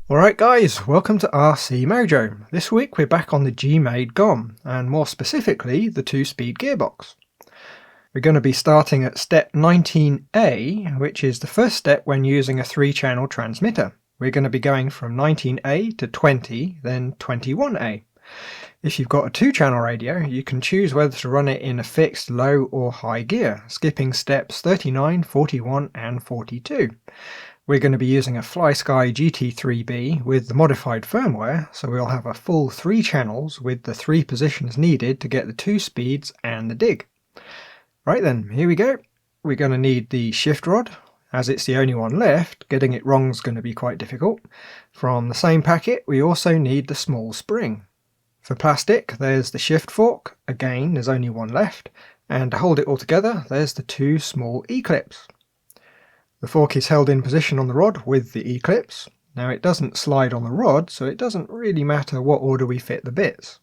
Alright guys, welcome to RC Mojo. This week we're back on the GMade GOM, and more specifically the 2-speed gearbox. We're going to be starting at step 19A, which is the first step when using a 3-channel transmitter. We're going to be going from 19A to 20, then 21A. If you've got a 2-channel radio, you can choose whether to run it in a fixed low or high gear, skipping steps 39, 41 and 42. We're going to be using a FlySky GT3B with the modified firmware, so we'll have a full 3 channels with the 3 positions needed to get the 2 speeds and the dig. Right then, here we go. We're going to need the shift rod. As it's the only one left, getting it wrong is going to be quite difficult. From the same packet, we also need the small spring. For plastic, there's the shift fork. Again, there's only one left. And to hold it all together, there's the 2 small E-clips. The fork is held in position on the rod with the E-clips. Now it doesn't slide on the rod, so it doesn't really matter what order we fit the bits.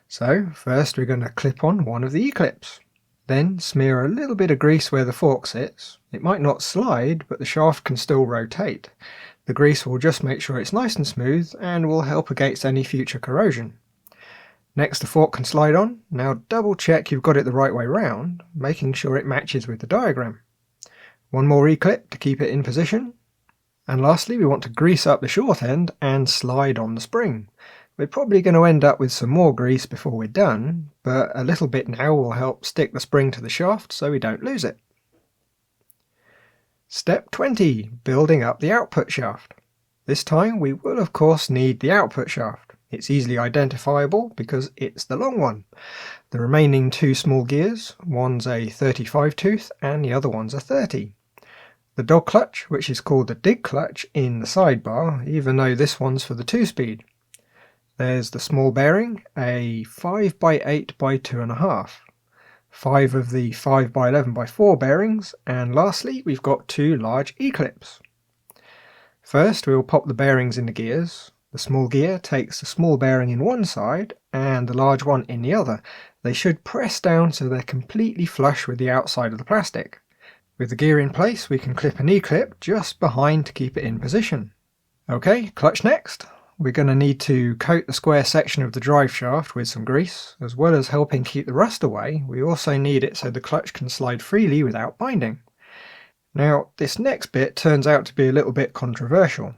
So first we're going to clip on one of the E-clips. Then smear a little bit of grease where the fork sits. It might not slide, but the shaft can still rotate. The grease will just make sure it's nice and smooth and will help against any future corrosion. Next the fork can slide on. Now double check you've got it the right way round, making sure it matches with the diagram. One more E-clip to keep it in position. And lastly we want to grease up the short end and slide on the spring. We're probably going to end up with some more grease before we're done, but a little bit now will help stick the spring to the shaft so we don't lose it. Step 20. Building up the output shaft. This time we will of course need the output shaft. It's easily identifiable because it's the long one. The remaining 2 small gears, one's a 35 tooth and the other one's a 30. The dog clutch, which is called the dig clutch in the sidebar, even though this one's for the 2-speed. There's the small bearing, a 5x8 by 2.5. 5 of the 5x11 by 4 bearings, and lastly we've got 2 large E-clips. First we'll pop the bearings in the gears. The small gear takes the small bearing in one side and the large one in the other. They should press down so they're completely flush with the outside of the plastic. With the gear in place we can clip an E-clip just behind to keep it in position. Okay, clutch next. We're going to need to coat the square section of the drive shaft with some grease. As well as helping keep the rust away, we also need it so the clutch can slide freely without binding. Now this next bit turns out to be a little bit controversial.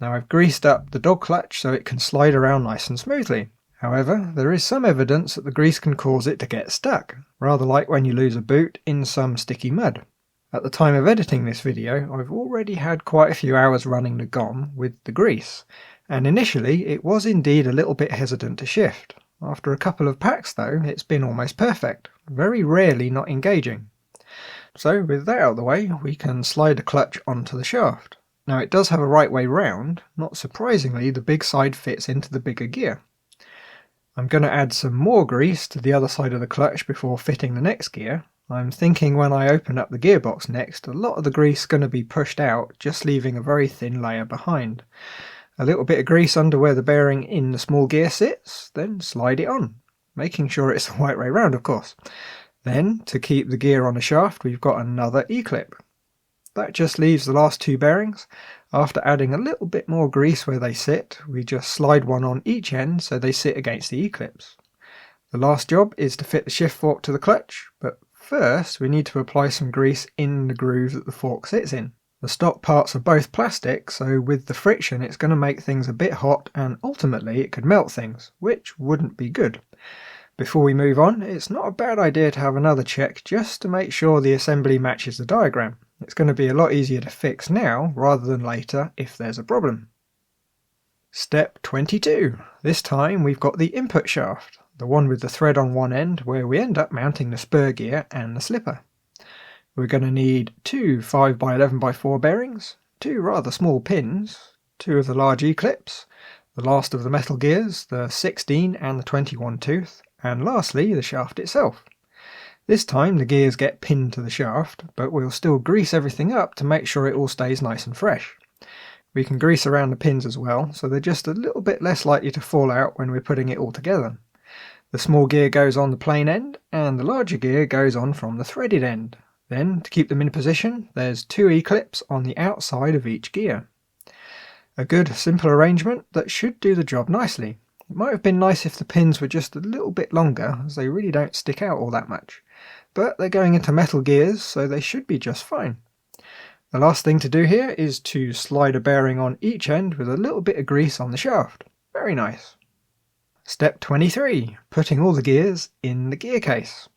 Now I've greased up the dog clutch so it can slide around nice and smoothly. However, there is some evidence that the grease can cause it to get stuck, rather like when you lose a boot in some sticky mud. At the time of editing this video, I've already had quite a few hours running the GOM with the grease, and initially it was indeed a little bit hesitant to shift. After a couple of packs though, it's been almost perfect, very rarely not engaging. So with that out of the way, we can slide the clutch onto the shaft. Now it does have a right way round. Not surprisingly, the big side fits into the bigger gear. I'm going to add some more grease to the other side of the clutch before fitting the next gear. I'm thinking when I open up the gearbox next, a lot of the grease is going to be pushed out, just leaving a very thin layer behind. A little bit of grease under where the bearing in the small gear sits, then slide it on, making sure it's the right way round of course. Then, to keep the gear on the shaft, we've got another E-clip. That just leaves the last 2 bearings. After adding a little bit more grease where they sit, we just slide one on each end so they sit against the E-clips. The last job is to fit the shift fork to the clutch, but first we need to apply some grease in the groove that the fork sits in. The stock parts are both plastic, so with the friction it's going to make things a bit hot and ultimately it could melt things, which wouldn't be good. Before we move on, it's not a bad idea to have another check just to make sure the assembly matches the diagram. It's going to be a lot easier to fix now rather than later if there's a problem. Step 22. This time we've got the input shaft, the one with the thread on one end where we end up mounting the spur gear and the slipper. We're going to need 2 5x11 by 4 bearings, 2 rather small pins, 2 of the large E-clips, the last of the metal gears, the 16 and the 21 tooth, and lastly the shaft itself. This time the gears get pinned to the shaft, but we'll still grease everything up to make sure it all stays nice and fresh. We can grease around the pins as well, so they're just a little bit less likely to fall out when we're putting it all together. The small gear goes on the plain end, and the larger gear goes on from the threaded end. Then, to keep them in position, there's 2 E-clips on the outside of each gear. A good, simple arrangement that should do the job nicely. It might have been nice if the pins were just a little bit longer, as they really don't stick out all that much. But they're going into metal gears, so they should be just fine. The last thing to do here is to slide a bearing on each end with a little bit of grease on the shaft. Very nice. Step 23. Putting all the gears in the gear case.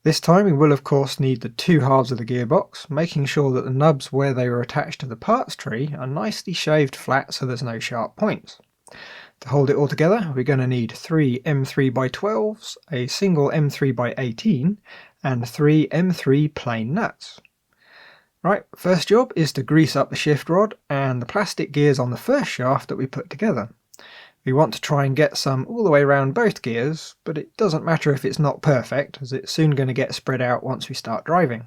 This time we will of course need the two halves of the gearbox, making sure that the nubs where they are attached to the parts tree are nicely shaved flat so there's no sharp points. To hold it all together we're going to need 3 M3x12s, a single M3x18 and 3 M3 plain nuts. Right, first job is to grease up the shift rod and the plastic gears on the first shaft that we put together. We want to try and get some all the way around both gears, but it doesn't matter if it's not perfect, as it's soon going to get spread out once we start driving.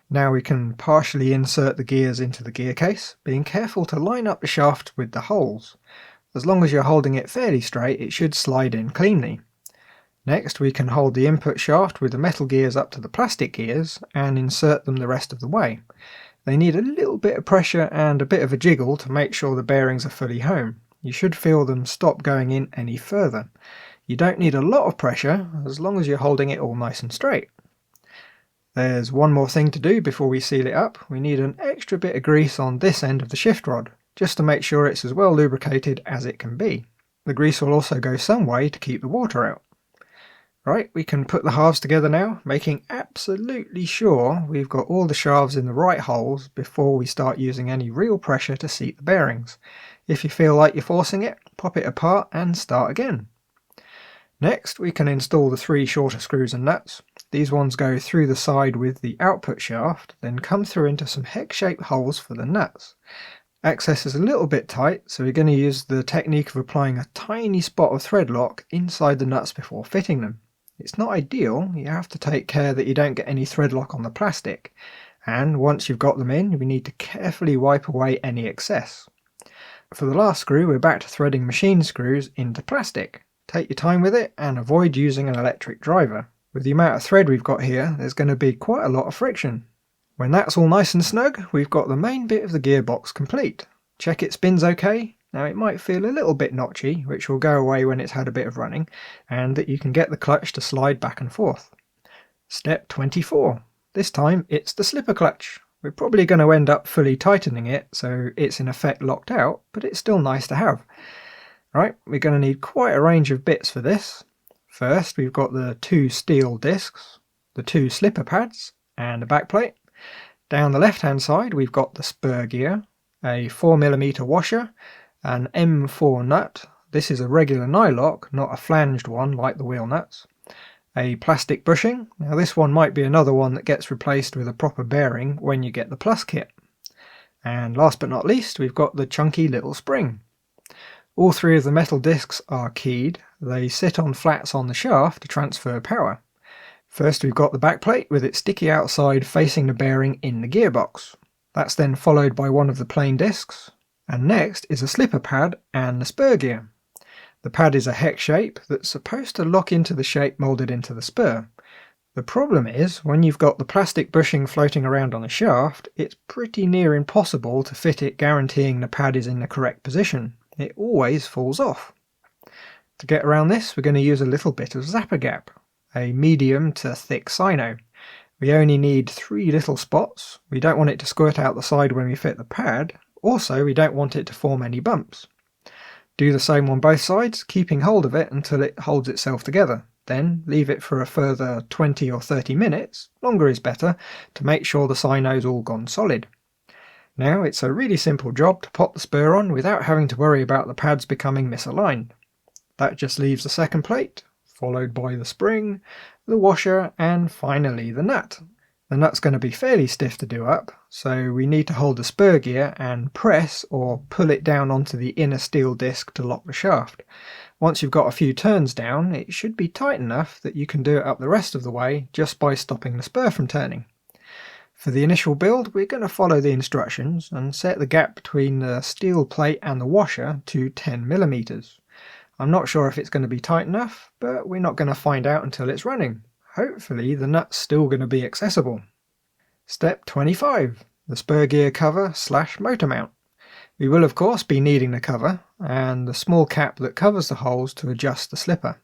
Now we can partially insert the gears into the gear case, being careful to line up the shaft with the holes. As long as you're holding it fairly straight, it should slide in cleanly. Next we can hold the input shaft with the metal gears up to the plastic gears and insert them the rest of the way. They need a little bit of pressure and a bit of a jiggle to make sure the bearings are fully home. You should feel them stop going in any further. You don't need a lot of pressure as long as you're holding it all nice and straight. There's one more thing to do before we seal it up. We need an extra bit of grease on this end of the shift rod, just to make sure it's as well lubricated as it can be. The grease will also go some way to keep the water out. Right, we can put the halves together now, making absolutely sure we've got all the shafts in the right holes before we start using any real pressure to seat the bearings. If you feel like you're forcing it, pop it apart and start again. Next we can install the 3 shorter screws and nuts. These ones go through the side with the output shaft, then come through into some hex-shaped holes for the nuts. Access is a little bit tight, so we're going to use the technique of applying a tiny spot of thread lock inside the nuts before fitting them. It's not ideal, you have to take care that you don't get any thread lock on the plastic, and once you've got them in, we need to carefully wipe away any excess. For the last screw, we're back to threading machine screws into plastic. Take your time with it and avoid using an electric driver. With the amount of thread we've got here, there's going to be quite a lot of friction. When that's all nice and snug, we've got the main bit of the gearbox complete. Check it spins okay. Now it might feel a little bit notchy, which will go away when it's had a bit of running, and that you can get the clutch to slide back and forth. Step 24. This time it's the slipper clutch. We're probably going to end up fully tightening it, so it's in effect locked out, but it's still nice to have. Right, we're going to need quite a range of bits for this. First we've got the 2 steel discs, the 2 slipper pads, and a backplate. Down the left hand side we've got the spur gear, a 4mm washer, an M4 nut. This is a regular nylock, not a flanged one like the wheel nuts. A plastic bushing. Now this one might be another one that gets replaced with a proper bearing when you get the plus kit. And last but not least, we've got the chunky little spring. All 3 of the metal discs are keyed. They sit on flats on the shaft to transfer power. First we've got the backplate with its sticky outside facing the bearing in the gearbox. That's then followed by one of the plain discs. And next is a slipper pad and the spur gear. The pad is a hex shape that's supposed to lock into the shape moulded into the spur. The problem is, when you've got the plastic bushing floating around on the shaft, it's pretty near impossible to fit it guaranteeing the pad is in the correct position. It always falls off. To get around this, we're going to use a little bit of zapper gap, a medium to thick sino. We only need 3 little spots. We don't want it to squirt out the side when we fit the pad. Also, we don't want it to form any bumps. Do the same on both sides, keeping hold of it until it holds itself together. Then leave it for a further 20 or 30 minutes, longer is better, to make sure the sino's all gone solid. Now it's a really simple job to pop the spur on without having to worry about the pads becoming misaligned. That just leaves the second plate, followed by the spring, the washer, and finally the nut. The nut's going to be fairly stiff to do up, so we need to hold the spur gear and press or pull it down onto the inner steel disc to lock the shaft. Once you've got a few turns down, it should be tight enough that you can do it up the rest of the way just by stopping the spur from turning. For the initial build, we're going to follow the instructions and set the gap between the steel plate and the washer to 10mm. I'm not sure if it's going to be tight enough, but we're not going to find out until it's running. Hopefully the nut's still going to be accessible. Step 25. The spur gear cover / motor mount. We will of course be needing the cover and the small cap that covers the holes to adjust the slipper.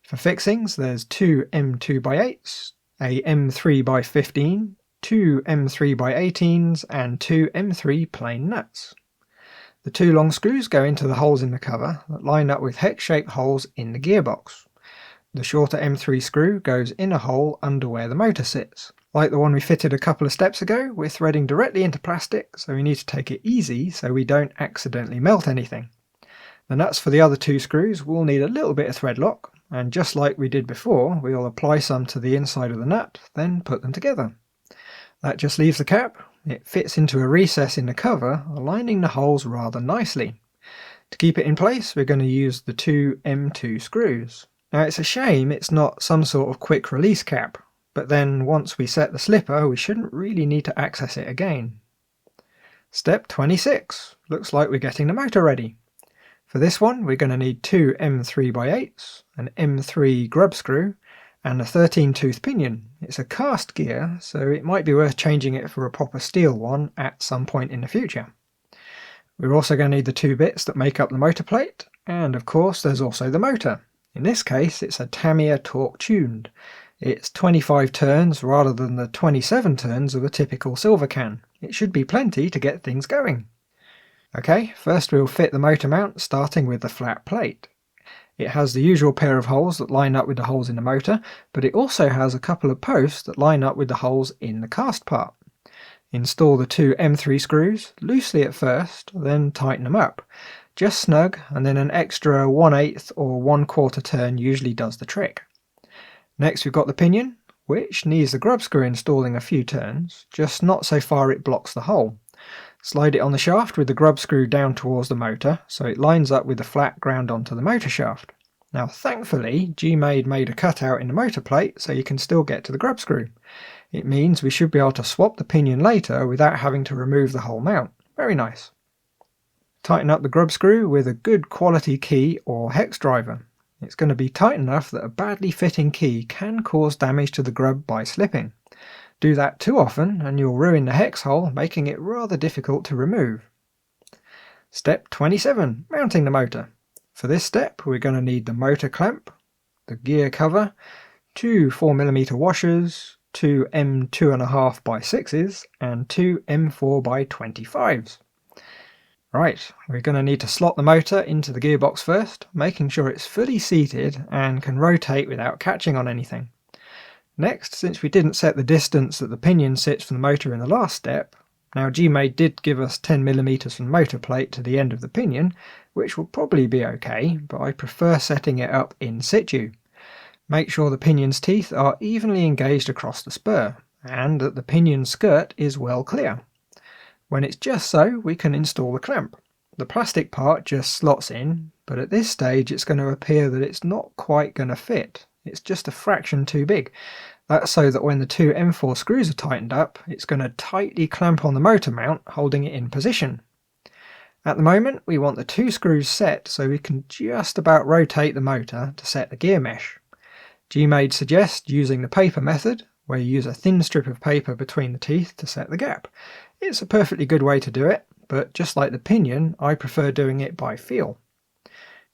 For fixings there's two M2x8s, a M3x15, two M3x18s and two M3 plain nuts. The two long screws go into the holes in the cover that line up with hex-shaped holes in the gearbox. The shorter M3 screw goes in a hole under where the motor sits. Like the one we fitted a couple of steps ago, we're threading directly into plastic, so we need to take it easy so we don't accidentally melt anything. The nuts for the other two screws will need a little bit of thread lock, and just like we did before, we'll apply some to the inside of the nut, then put them together. That just leaves the cap. It fits into a recess in the cover, aligning the holes rather nicely. To keep it in place, we're going to use the two M2 screws. Now it's a shame it's not some sort of quick release cap, but then once we set the slipper we shouldn't really need to access it again. Step 26. Looks like we're getting the motor ready. For this one we're going to need two M3x8s, an M3 grub screw and a 13-tooth pinion. It's a cast gear, so it might be worth changing it for a proper steel one at some point in the future. We're also going to need the two bits that make up the motor plate, and of course there's also the motor. In this case it's a Tamiya torque tuned. It's 25 turns rather than the 27 turns of a typical silver can. It should be plenty to get things going. Okay, first we'll fit the motor mount starting with the flat plate. It has the usual pair of holes that line up with the holes in the motor, but it also has a couple of posts that line up with the holes in the cast part. Install the two M3 screws, loosely at first, then tighten them up. Just snug, and then an extra 1/8 or 1/4 turn usually does the trick. Next we've got the pinion, which needs the grub screw installing a few turns, just not so far it blocks the hole. Slide it on the shaft with the grub screw down towards the motor, so it lines up with the flat ground onto the motor shaft. Now thankfully, GMade made a cutout in the motor plate so you can still get to the grub screw. It means we should be able to swap the pinion later without having to remove the whole mount. Very nice. Tighten up the grub screw with a good quality key or hex driver. It's going to be tight enough that a badly fitting key can cause damage to the grub by slipping. Do that too often and you'll ruin the hex hole, making it rather difficult to remove. Step 27. Mounting the motor. For this step we're going to need the motor clamp, the gear cover, two 4mm washers, two M2.5x6s and two M4x25s. Right, we're going to need to slot the motor into the gearbox first, making sure it's fully seated and can rotate without catching on anything. Next, since we didn't set the distance that the pinion sits from the motor in the last step, now GMade did give us 10mm from the motor plate to the end of the pinion, which will probably be okay, but I prefer setting it up in situ. Make sure the pinion's teeth are evenly engaged across the spur, and that the pinion skirt is well clear. When it's just so, we can install the clamp. The plastic part just slots in, but at this stage it's going to appear that it's not quite going to fit. It's just a fraction too big. That's so that when the two M4 screws are tightened up, it's going to tightly clamp on the motor mount, holding it in position. At the moment, we want the two screws set so we can just about rotate the motor to set the gear mesh. GMade suggests using the paper method, where you use a thin strip of paper between the teeth to set the gap. It's a perfectly good way to do it, but just like the pinion, I prefer doing it by feel.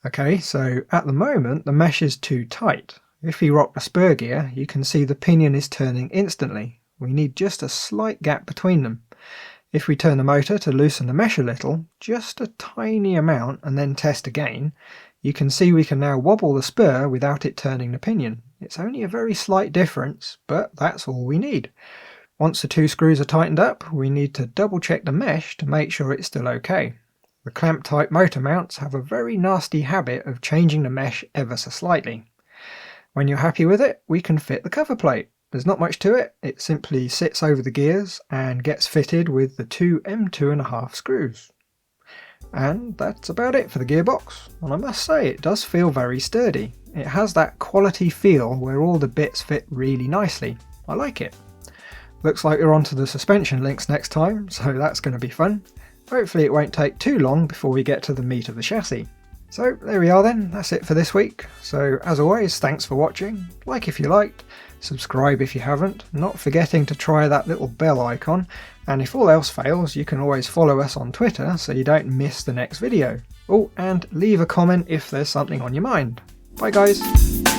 Okay, so at the moment the mesh is too tight. If we rock the spur gear, you can see the pinion is turning instantly. We need just a slight gap between them. If we turn the motor to loosen the mesh a little, just a tiny amount, and then test again, you can see we can now wobble the spur without it turning the pinion. It's only a very slight difference, but that's all we need. Once the two screws are tightened up, we need to double check the mesh to make sure it's still okay. The clamp type motor mounts have a very nasty habit of changing the mesh ever so slightly. When you're happy with it, we can fit the cover plate. There's not much to it, it simply sits over the gears and gets fitted with the two M2.5 screws. And that's about it for the gearbox, and I must say it does feel very sturdy. It has that quality feel where all the bits fit really nicely. I like it. Looks like we're on to the suspension links next time, so that's going to be fun. Hopefully it won't take too long before we get to the meat of the chassis. So there we are then, that's it for this week. So as always, thanks for watching. Like if you liked, subscribe if you haven't, not forgetting to try that little bell icon, And if all else fails, you can always follow us on Twitter so you don't miss the next video. Oh, and leave a comment if there's something on your mind. Bye guys!